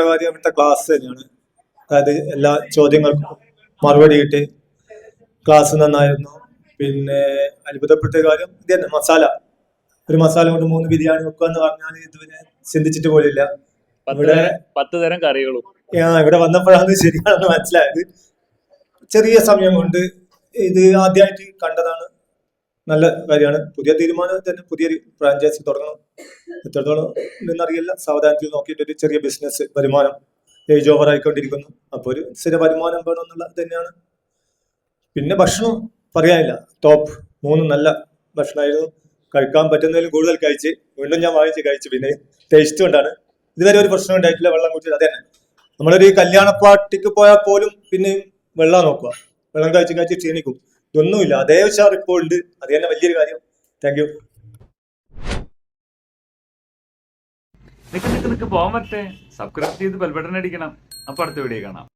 കാര്യം ഇവിടുത്തെ ക്ലാസ് തന്നെയാണ്. അതായത് എല്ലാ ചോദ്യങ്ങൾക്കും മറുപടി കിട്ടി. ക്ലാസ് നന്നായിരുന്നു. പിന്നെ അത്ഭുതപ്പെട്ട കാര്യം ഇത് തന്നെ, മസാല. ഒരു മസാല കൊണ്ട് 3 ബിരിയാണി വെക്കുക എന്ന് പറഞ്ഞാൽ ഇതുവരെ ചിന്തിച്ചിട്ട് പോലില്ല. ഇവിടെ 10 തരം കറികളും. ഇവിടെ വന്നപ്പോഴാണ് ശരിയാണെന്ന് മനസ്സിലായത്. ചെറിയ സമയം കൊണ്ട് ഇത് ആദ്യമായിട്ട് കണ്ടതാണ്. നല്ല കാര്യമാണ്. പുതിയ തീരുമാനം തന്നെ, പുതിയൊരു ഫ്രാഞ്ചൈസി തുടങ്ങണം. എത്രത്തോളം എന്നറിയില്ല. സാവധാനത്തിൽ നോക്കിയിട്ട് ഒരു ചെറിയ ബിസിനസ് വരുമാനം ഏജ് ഓവർ ആയിക്കൊണ്ടിരിക്കുന്നു. അപ്പോൾ ഒരു സ്ഥിര വരുമാനം വേണമെന്നുള്ളത് തന്നെയാണ്. പിന്നെ ഭക്ഷണം പറയാനില്ല, ടോപ്പ് 3 നല്ല ഭക്ഷണമായിരുന്നു. കഴിക്കാൻ പറ്റുന്നതിലും കൂടുതൽ കഴിച്ച് വീണ്ടും ഞാൻ വാങ്ങിച്ച് കഴിച്ചു. പിന്നെ ടേസ്റ്റ് കൊണ്ടാണ്. ഇതുവരെ ഒരു പ്രശ്നം ഉണ്ടായിട്ടില്ല. വെള്ളം കുടിച്ചിട്ട് അത് തന്നെ. നമ്മളൊരു കല്യാണ പാർട്ടിക്ക് പോയാൽ പോലും പിന്നെയും വെള്ളം നോക്കുക. വെള്ളം കഴിച്ച് ക്ഷീണിക്കും. ഇതൊന്നുമില്ല, അതേ ഉഷാർ ഇപ്പോൾ ഉണ്ട്. അത് തന്നെ വലിയൊരു കാര്യം. Thank you. നിനക്ക് പോകാൻ പറ്റേ സബ്സ്ക്രൈബ് ചെയ്ത് ബെൽ ബട്ടൺ അടിക്കണം. അപ്പൊ അടുത്ത വീഡിയോ കാണാം.